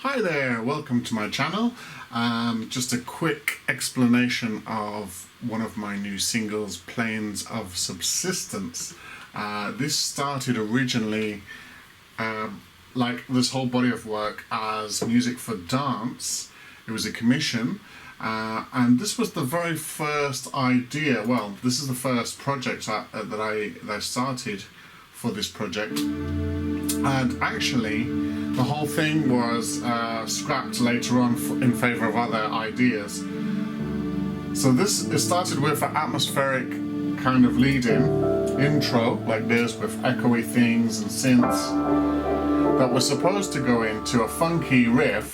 Hi there, welcome to my channel. Just a quick explanation of one of my new singles, Planes of Subsistence. This started originally like this whole body of work as music for dance. It was a commission and this was the very first idea. Well, this is the first project that I started for this project, and actually the whole thing was scrapped later on in favour of other ideas. So it started with an atmospheric kind of lead-in intro like this, with echoey things and synths that were supposed to go into a funky riff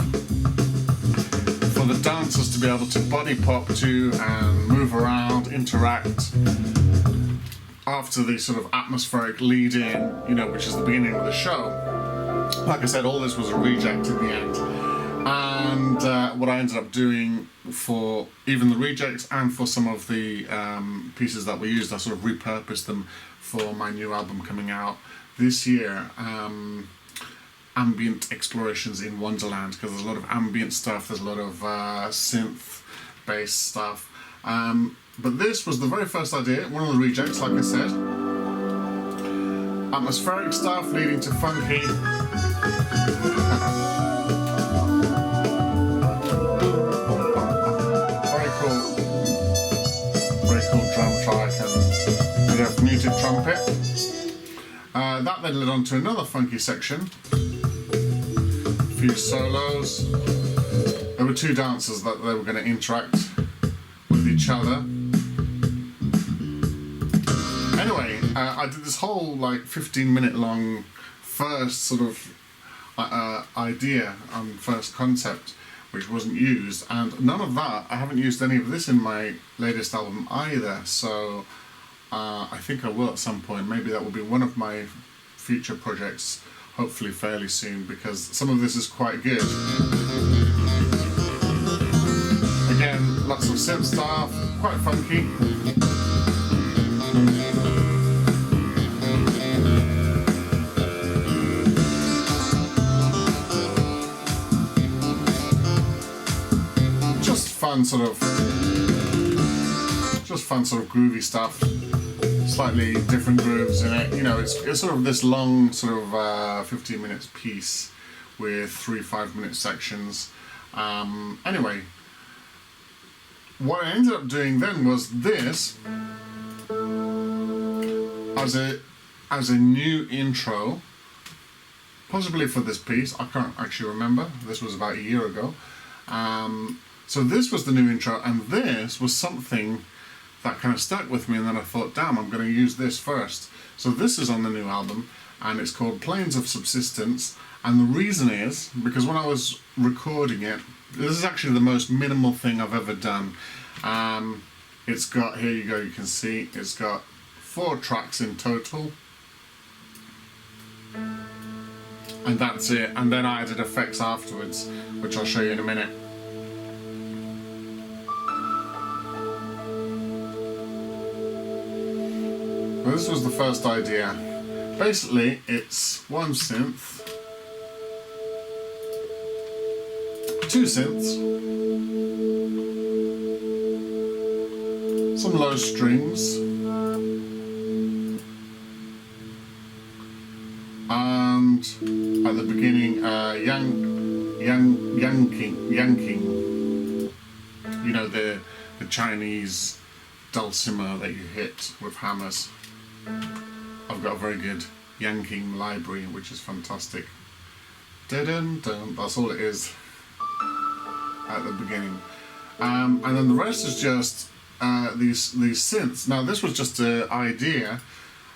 for the dancers to be able to body pop to and move around, interact after the sort of atmospheric lead-in, which is the beginning of the show. Like I said, all this was a reject in the end, and what I ended up doing for even the rejects and for some of the pieces that we used, I sort of repurposed them for my new album coming out this year, Ambient Explorations in Wonderland, because there's a lot of ambient stuff, there's a lot of synth-based stuff. But this was the very first idea, one of the rejects, like I said. Atmospheric stuff leading to funky. Very cool drum track and a bit of muted trumpet. That then led on to another funky section. A few solos. There were two dancers that they were going to interact with each other. Anyway, I did this whole 15-minute long first sort of idea and first concept, which wasn't used, and none of that, I haven't used any of this in my latest album either, so I think I will at some point. Maybe that will be one of my future projects, hopefully fairly soon, because some of this is quite good. Again, lots of synth stuff, quite funky. Fun sort of groovy stuff, slightly different grooves in it. It's sort of this long sort of 15 minutes piece with 3 5-minute sections. Anyway, what I ended up doing then was this as a new intro, possibly for this piece. I can't actually remember. This was about a year ago. So this was the new intro, and this was something that kind of stuck with me, and then I thought, damn, I'm going to use this first. So this is on the new album, and it's called Planes of Subsistence, and the reason is, because when I was recording it, this is actually the most minimal thing I've ever done. It's got, here you go, you can see, it's got 4 tracks in total, and that's it, and then I added effects afterwards, which I'll show you in a minute. This was the first idea. Basically, it's 1 synth, 2 synths, some low strings, and at the beginning, yanking. The Chinese dulcimer that you hit with hammers. I've got a very good yanking library, which is fantastic. Dun-dun-dun, that's all it is at the beginning. And then the rest is just these synths. Now this was just an idea,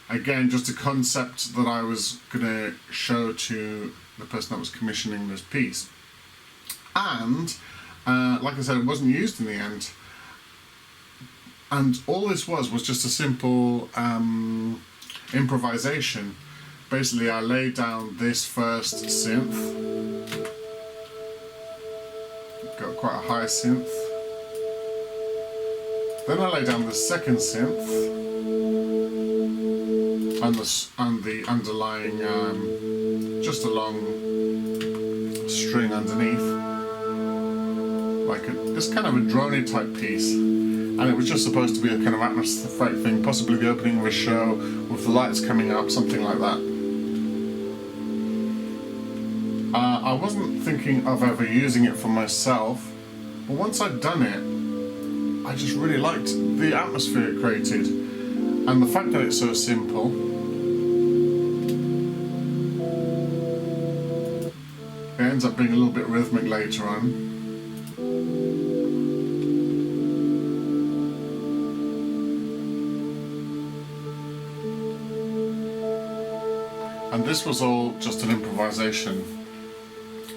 again, just a concept that I was going to show to the person that was commissioning this piece. And like I said, it wasn't used in the end. And all this was just a simple improvisation. Basically, I laid down this first synth, got quite a high synth. Then I laid down the second synth, and the underlying just a long string underneath, like it's kind of a droney type piece, and it was just supposed to be a kind of atmospheric thing, possibly the opening of a show with the lights coming up, something like that. I wasn't thinking of ever using it for myself, but once I'd done it, I just really liked the atmosphere it created, and the fact that it's so simple. It ends up being a little bit rhythmic later on. And this was all just an improvisation.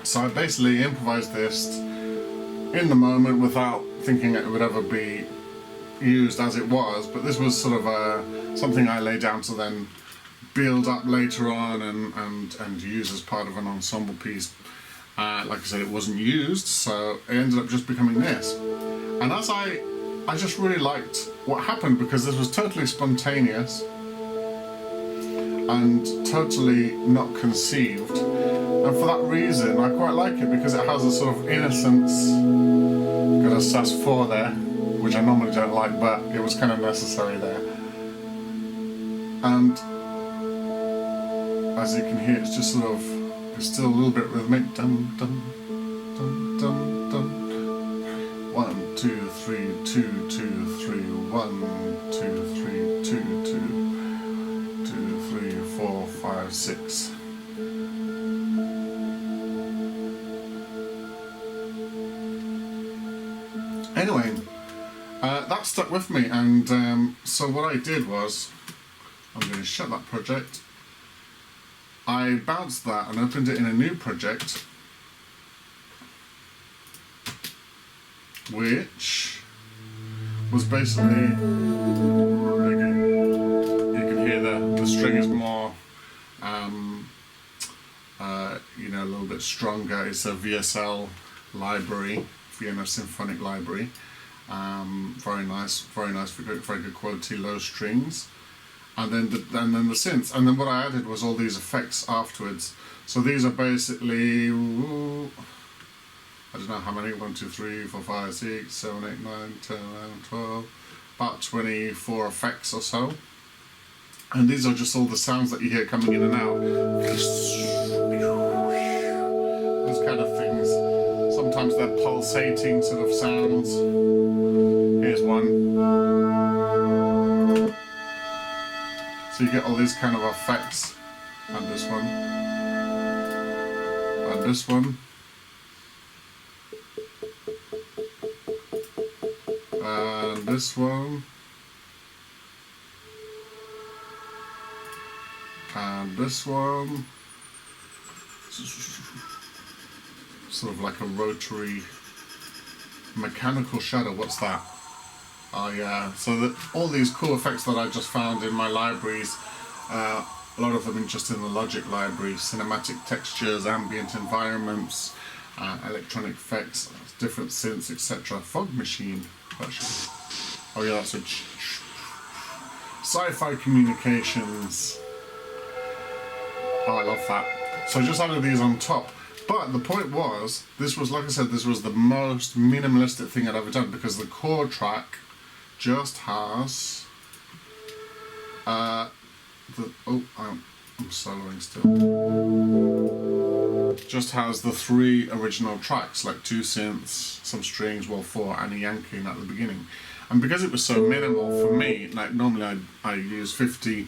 So I basically improvised this in the moment without thinking it would ever be used as it was, but this was sort of something I laid down to then build up later on and use as part of an ensemble piece. Like I said, it wasn't used, so it ended up just becoming this. And as I just really liked what happened, because this was totally spontaneous and totally not conceived. And for that reason, I quite like it, because it has a sort of innocence. Got a sus4 there, which I normally don't like, but it was kind of necessary there. And as you can hear, it's just sort of, it's still a little bit rhythmic. Dum dum dum dum dum. 1 2 3 2 2 3 1 2 3 2 2 2 3 4 5 6. Anyway, that stuck with me, and so what I did was, I'm going to shut that project. I bounced that and opened it in a new project, which was basically, you can hear the string is more, you know, a little bit stronger. It's a VSL library, Vienna Symphonic Library. Very nice, very good quality, low strings. And then the synths, and then what I added was all these effects afterwards. So these are basically, I don't know how many, 1 2 3 4 5 6 7 8 9 10 11 12, about 24 effects or so. And these are just all the sounds that you hear coming in and out, those kind of things. Sometimes they're pulsating sort of sounds. Here's one. So you get all these kind of effects, and this one, and this one, and this one, and this one. Sort of like a rotary mechanical shadow. What's that? Oh yeah, so that all these cool effects that I just found in my libraries, a lot of them just in the Logic library, cinematic textures, ambient environments, electronic effects, different synths, etc. Fog machine, actually. Oh yeah, that's a sci-fi communications. Oh, I love that. So I just added these on top. But the point was, this was, like I said, this was the most minimalistic thing I'd ever done, because the core track just has I'm soloing still. Just has the 3 original tracks, like 2 synths, some strings, well 4, and a yanking at the beginning. And because it was so minimal for me, like normally I use 50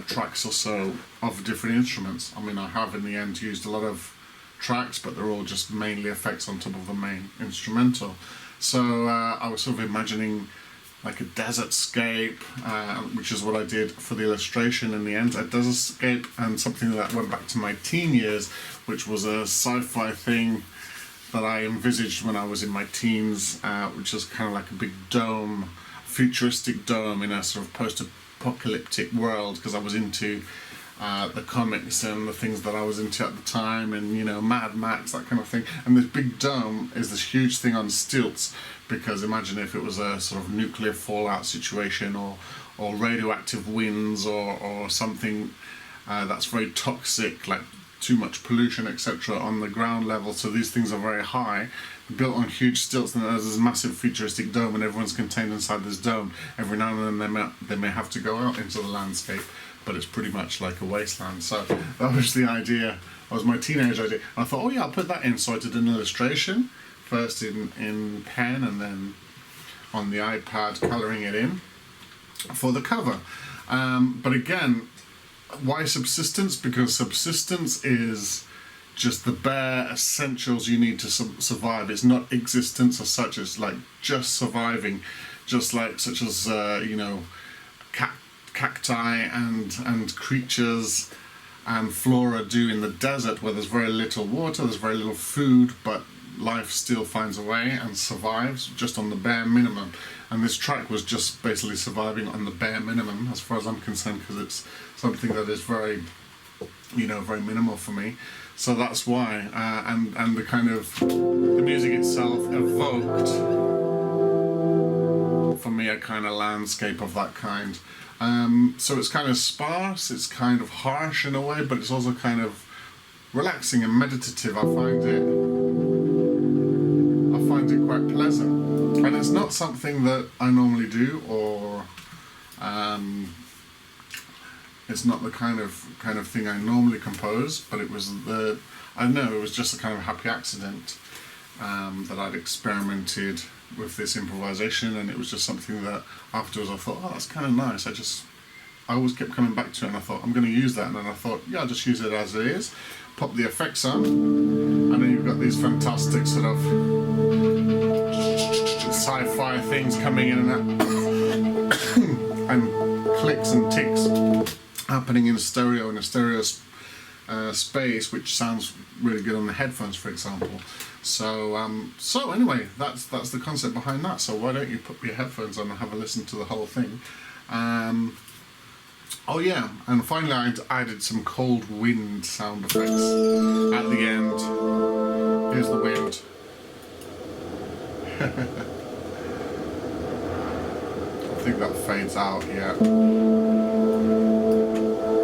tracks or so of different instruments. I mean, I have in the end used a lot of tracks, but they're all just mainly effects on top of the main instrumental. So I was sort of imagining like a desertscape, which is what I did for the illustration in the end, a desertscape, and something that went back to my teen years, which was a sci-fi thing that I envisaged when I was in my teens, which was kind of like a big dome, futuristic dome in a sort of post-apocalyptic world, because I was into the comics and the things that I was into at the time, and you know, Mad Max, that kind of thing. And this big dome is this huge thing on stilts, because imagine if it was a sort of nuclear fallout situation, or radioactive winds, or something that's very toxic, like too much pollution, etc., on the ground level. So these things are very high, built on huge stilts, and there's this massive futuristic dome, and everyone's contained inside this dome. Every now and then they may have to go out into the landscape, but it's pretty much like a wasteland. So that was the idea. That was my teenage idea. And I thought, oh yeah, I'll put that in. So I did an illustration, first in pen and then on the iPad, colouring it in for the cover. But again, why subsistence? Because subsistence is just the bare essentials you need to survive. It's not existence as such. It's like just surviving, just like such as you know, cacti and creatures and flora do in the desert, where there's very little water, there's very little food, but life still finds a way and survives just on the bare minimum. And this track was just basically surviving on the bare minimum, as far as I'm concerned, because it's something that is very, you know, very minimal for me. So that's why, and the kind of the music itself evoked for me a kind of landscape of that kind. So it's kind of sparse, it's kind of harsh in a way, but it's also kind of relaxing and meditative. I find it quite pleasant, and it's not something that I normally do, or it's not the kind of thing I normally compose. But it was I don't know, it was just a kind of happy accident that I'd experimented with this improvisation, and it was just something that afterwards I thought, oh, that's kind of nice. I always kept coming back to it, and I thought, I'm going to use that, and then I thought, yeah, I'll just use it as it is, pop the effects on, and then you've got these fantastic sort of sci-fi things coming in and out, and clicks and ticks happening in a stereo space, which sounds really good on the headphones, for example. So anyway, that's the concept behind that. So why don't you put your headphones on and have a listen to the whole thing? Oh yeah, and finally I added some cold wind sound effects at the end. Here's the wind. I think that fades out, yeah.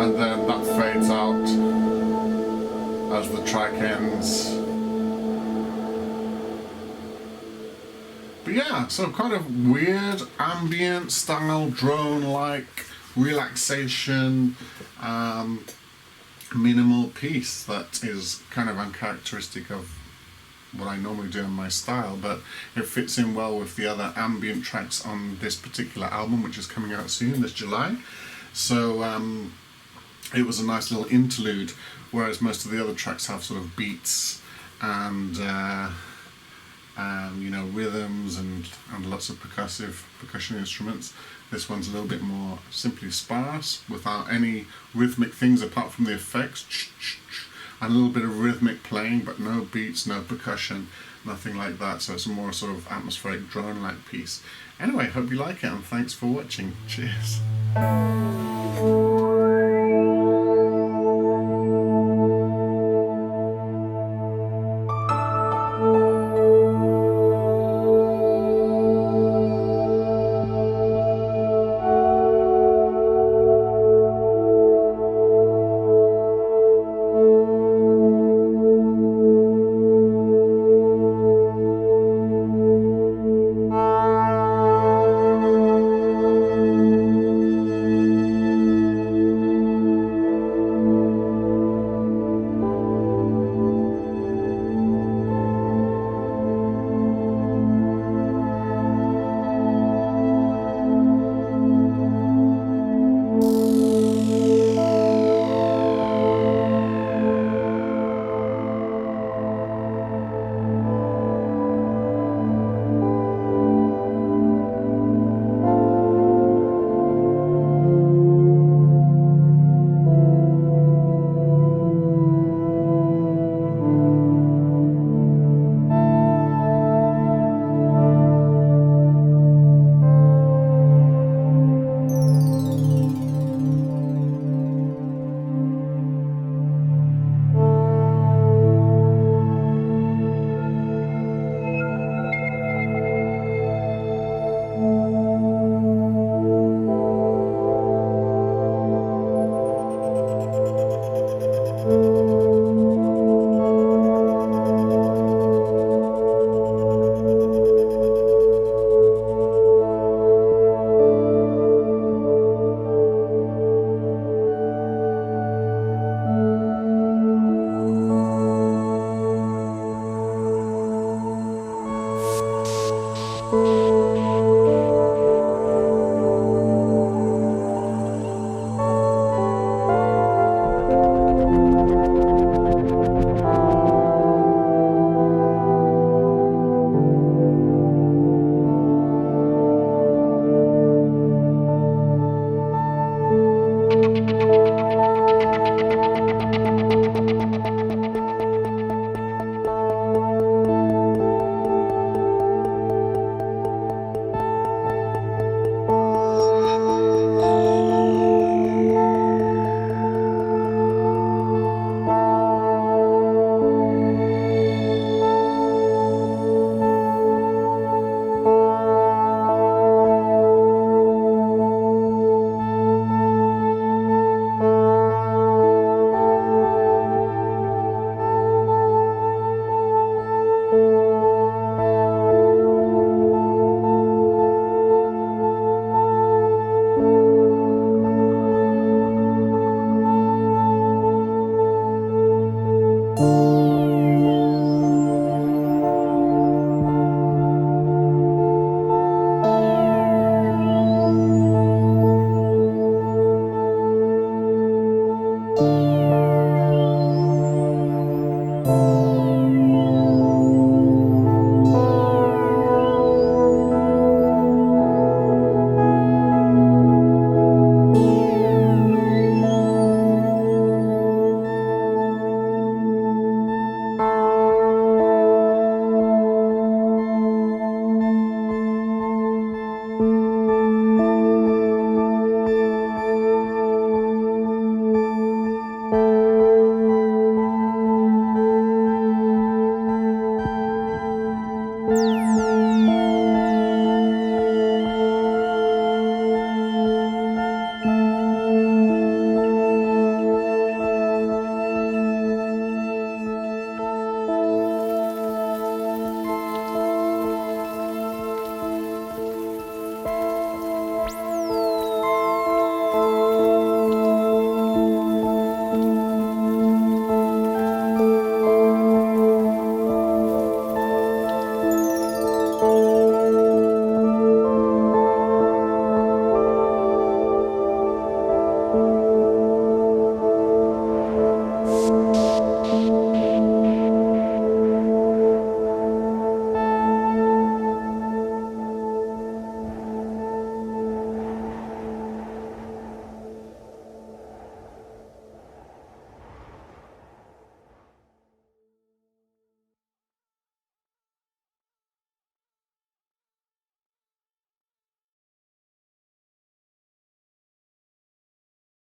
And then that fades out as the track ends. But yeah, so kind of weird ambient style, drone-like relaxation, minimal piece that is kind of uncharacteristic of what I normally do in my style, but it fits in well with the other ambient tracks on this particular album, which is coming out soon, this July. So it was a nice little interlude, whereas most of the other tracks have sort of beats and you know, rhythms and lots of percussion instruments. This one's a little bit more simply sparse, without any rhythmic things apart from the effects, and a little bit of rhythmic playing, but no beats, no percussion, nothing like that. So it's a more sort of atmospheric drone-like piece. Anyway, hope you like it, and thanks for watching. Cheers. you.